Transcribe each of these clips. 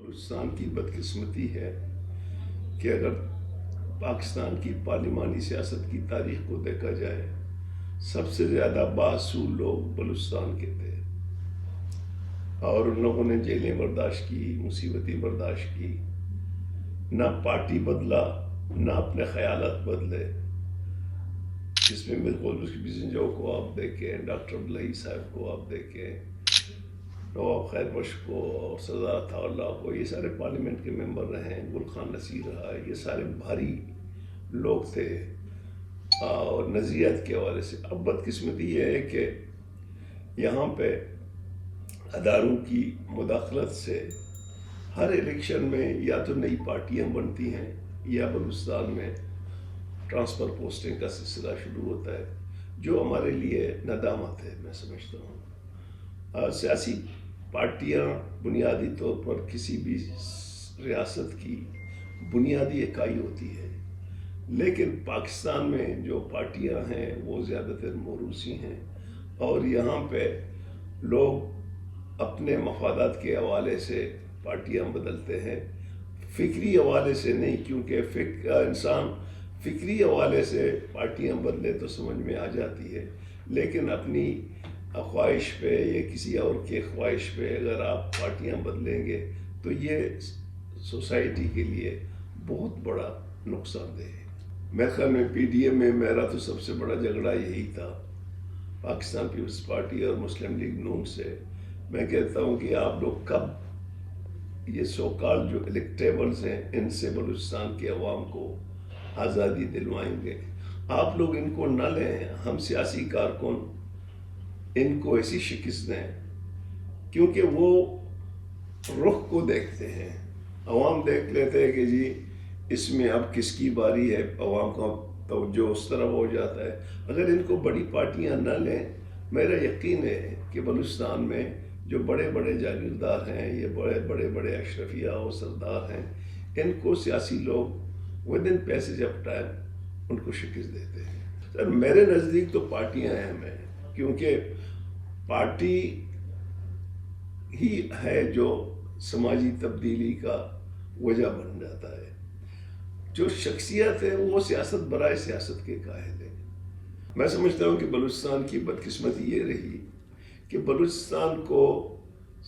بلوچستان کی بدقسمتی ہے کہ اگر پاکستان کی پارلیمانی سیاست کی تاریخ کو دیکھا جائے، سب سے زیادہ بااصول لوگ بلوچستان کے تھے، اور ان لوگوں نے جیلیں برداشت کی، مصیبتیں برداشت کی، نہ پارٹی بدلا، نہ اپنے خیالات بدلے، جس میں بالکل بزنجو کو آپ دیکھیں، ڈاکٹر عبداللہ صاحب کو آپ دیکھیں، نواب خیر بخش کو، سردار عطا اللہ کو، یہ سارے پارلیمنٹ کے ممبر رہے ہیں، گل خان نصیر رہا، یہ سارے بھاری لوگ تھے اور نظریات کے حوالے سے۔ اب بدقسمتی یہ ہے کہ یہاں پہ اداروں کی مداخلت سے ہر الیکشن میں یا تو نئی پارٹیاں بنتی ہیں یا بلوچستان میں ٹرانسفر پوسٹنگ کا سلسلہ شروع ہوتا ہے، جو ہمارے لیے ندامت ہے، میں سمجھتا ہوں۔ سیاسی پارٹیاں بنیادی طور پر کسی بھی ریاست کی بنیادی اکائی ہوتی ہے، لیکن پاکستان میں جو پارٹیاں ہیں وہ زیادہ تر موروثی ہیں، اور یہاں پہ لوگ اپنے مفادات کے حوالے سے پارٹیاں بدلتے ہیں، فکری حوالے سے نہیں، کیونکہ انسان فکری حوالے سے پارٹیاں بدلے تو سمجھ میں آ جاتی ہے، لیکن اپنی خواہش پہ یا کسی اور کے خواہش پہ اگر آپ پارٹیاں بدلیں گے تو یہ سوسائٹی کے لیے بہت بڑا نقصان دہ ہے۔ میرے خیال میں پی ڈی ایم میں میرا تو سب سے بڑا جھگڑا یہی تھا، پاکستان پیپلز پارٹی اور مسلم لیگ نون سے۔ میں کہتا ہوں کہ آپ لوگ کب یہ سو کال جو الیکٹیبلز ہیں ان سے بلوچستان کے عوام کو آزادی دلوائیں گے؟ آپ لوگ ان کو نہ لیں، ہم سیاسی کارکن ان کو ایسی شکست دیں، کیونکہ وہ رخ کو دیکھتے ہیں، عوام دیکھ لیتے ہیں کہ جی اس میں اب کس کی باری ہے، عوام کا توجہ اس طرف ہو جاتا ہے۔ اگر ان کو بڑی پارٹیاں نہ لیں، میرا یقین ہے کہ بلوچستان میں جو بڑے بڑے جاگیردار ہیں، یہ بڑے اشرفیہ و سردار ہیں، ان کو سیاسی لوگ within passage of time ان کو شکست دیتے ہیں۔ سر میرے نزدیک تو پارٹیاں اہم ہیں، کیونکہ پارٹی ہی ہے جو سماجی تبدیلی کا وجہ بن جاتا ہے۔ جو شخصیت ہے وہ سیاست برائے سیاست کے قائل ہے۔ میں سمجھتا ہوں کہ بلوچستان کی بدقسمتی یہ رہی کہ بلوچستان کو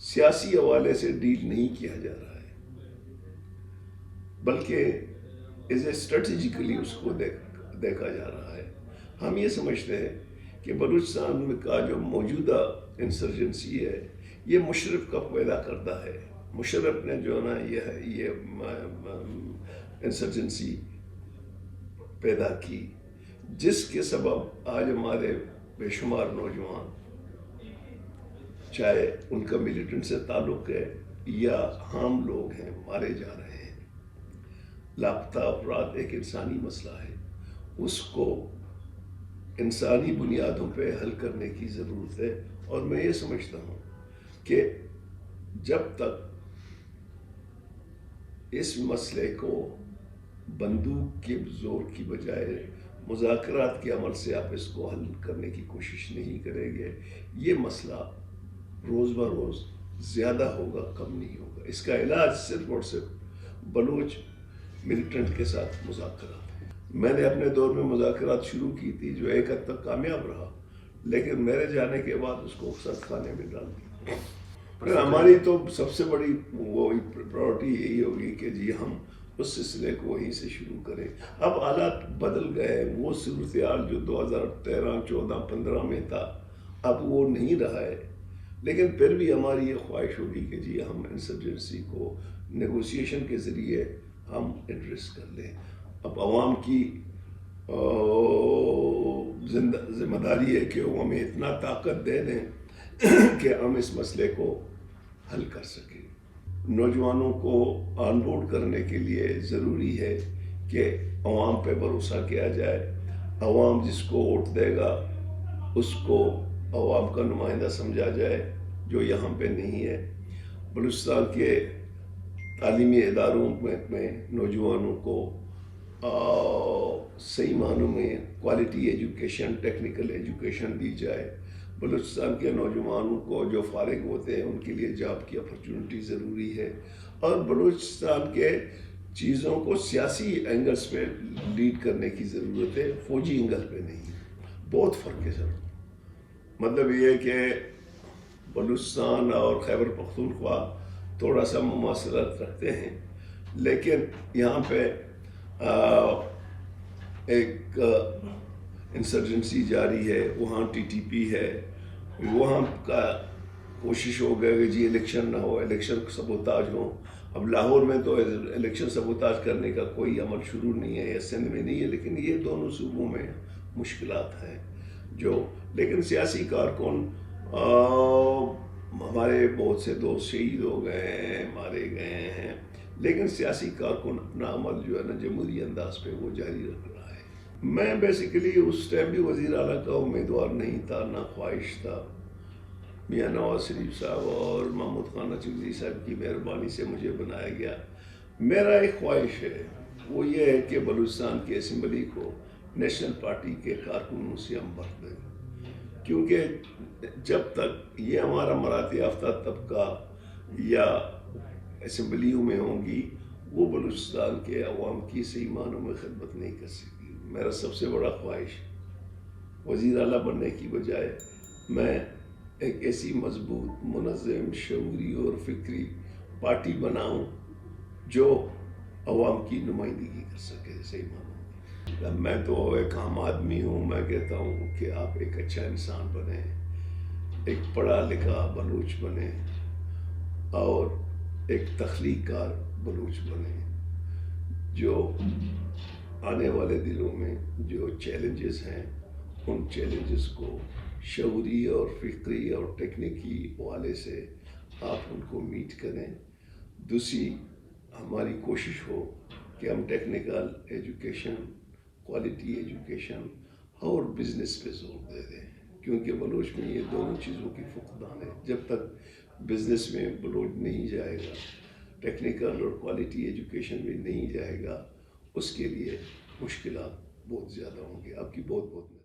سیاسی حوالے سے ڈیل نہیں کیا جا رہا ہے، بلکہ اسٹریٹجیکلی اس کو دیکھا جا رہا ہے۔ ہم یہ سمجھتے ہیں کہ بلوچستان میں کا جو موجودہ انسرجنسی ہے یہ مشرف کا پیدا کرتا ہے۔ مشرف نے جو نا یہ انسرجنسی پیدا کی، جس کے سبب آج ہمارے بے شمار نوجوان، چاہے ان کا ملیٹنٹ سے تعلق ہے یا عام لوگ ہیں، مارے جا رہے ہیں۔ لاپتہ افراد ایک انسانی مسئلہ ہے، اس کو انسانی بنیادوں پہ حل کرنے کی ضرورت ہے، اور میں یہ سمجھتا ہوں کہ جب تک اس مسئلے کو بندوق کے زور کی بجائے مذاکرات کے عمل سے آپ اس کو حل کرنے کی کوشش نہیں کریں گے، یہ مسئلہ روز بروز زیادہ ہوگا، کم نہیں ہوگا۔ اس کا علاج صرف اور صرف بلوچ ملیٹنٹ کے ساتھ مذاکرات ہیں۔ میں نے اپنے دور میں مذاکرات شروع کی تھی جو ایک حد تک کامیاب رہا، لیکن میرے جانے کے بعد اس کو سخت خانے میں ڈال دیا۔ ہماری تو سب سے بڑی پرائورٹی یہی ہوگی کہ جی ہم اس سلسلے کو وہیں سے شروع کریں۔ اب حالات بدل گئے، وہ صورتحال جو 2013، 14، 15 میں تھا اب وہ نہیں رہا ہے، لیکن پھر بھی ہماری یہ خواہش ہوگی کہ جی ہم انسرجنسی کو نیگوسیشن کے ذریعے ہم ایڈریس کر لیں۔ اب عوام کی ذمہ داری ہے کہ وہ ہمیں اتنا طاقت دے دیں کہ ہم اس مسئلے کو حل کر سکیں۔ نوجوانوں کو آن بورڈ کرنے کے لیے ضروری ہے کہ عوام پہ بھروسہ کیا جائے، عوام جس کو ووٹ دے گا اس کو عوام کا نمائندہ سمجھا جائے، جو یہاں پہ نہیں ہے۔ بلوچستان کے تعلیمی اداروں میں نوجوانوں کو صحیح معنوں میں کوالٹی ایجوکیشن، ٹیکنیکل ایجوکیشن دی جائے۔ بلوچستان کے نوجوانوں کو جو فارغ ہوتے ہیں ان کے لیے جاب کی اپرچونٹی ضروری ہے، اور بلوچستان کے چیزوں کو سیاسی اینگلز پہ لیڈ کرنے کی ضرورت ہے، فوجی اینگل پہ نہیں. بہت فرق ہے سر. مطلب یہ ہے کہ بلوچستان اور خیبر پختونخوا تھوڑا سا مماثلت رکھتے ہیں، لیکن یہاں پہ ایک انسرجنسی جاری ہے، وہاں ٹی ٹی پی ہے، وہاں کا کوشش ہو گیا کہ جی الیکشن نہ ہو، الیکشن سبوتاج ہو. اب لاہور میں تو الیکشن سبوتاج کرنے کا کوئی عمل شروع نہیں ہے، یا سندھ میں نہیں ہے، لیکن یہ دونوں صوبوں میں مشکلات ہیں جو. لیکن سیاسی کارکن ہمارے بہت سے دوست شہید ہو گئے ہیں، مارے گئے ہیں، لیکن سیاسی کارکن اپنا عمل جو ہے نا جمہوری انداز پہ وہ جاری رکھ رہا ہے. میں بیسیکلی اس ٹائم بھی وزیر اعلیٰ کا امیدوار نہیں تھا، نہ خواہش تھا. میاں نواز شریف صاحب اور محمود خانہ چودھری صاحب کی مہربانی سے مجھے بنایا گیا. میرا ایک خواہش ہے، وہ یہ ہے کہ بلوچستان کی اسمبلی کو نیشنل پارٹی کے کارکنوں سے ہم بھر دیں، کیونکہ جب تک یہ ہمارا مراعات یافتہ طبقہ یا اسمبلیوں میں ہوں گی، وہ بلوچستان کے عوام کی صحیح معنوں میں خدمت نہیں کر سکتی. میرا سب سے بڑا خواہش وزیر اعلیٰ بننے کی بجائے میں ایک ایسی مضبوط، منظم، شعوری اور فکری پارٹی بناؤں جو عوام کی نمائندگی کر سکے صحیح معنوں میں. میں تو ایک عام آدمی ہوں، میں کہتا ہوں کہ آپ ایک اچھا انسان بنیں، ایک پڑھا لکھا بلوچ بنیں اور ایک تخلیق کار بلوچ بنیں، جو آنے والے دنوں میں جو چیلنجز ہیں ان چیلنجز کو شعوری اور فکری اور ٹیکنیکی حوالے سے آپ ان کو میٹ کریں. دوسری ہماری کوشش ہو کہ ہم ٹیکنیکل ایجوکیشن، کوالٹی ایجوکیشن اور بزنس پہ زور دے دیں، کیونکہ بلوچ میں یہ دونوں چیزوں کی فقدان ہے. جب تک بزنس میں بلوچ نہیں جائے گا، ٹیکنیکل اور کوالٹی ایجوکیشن میں نہیں جائے گا، اس کے لیے مشکلات بہت زیادہ ہوں گی. آپ کی بہت بہت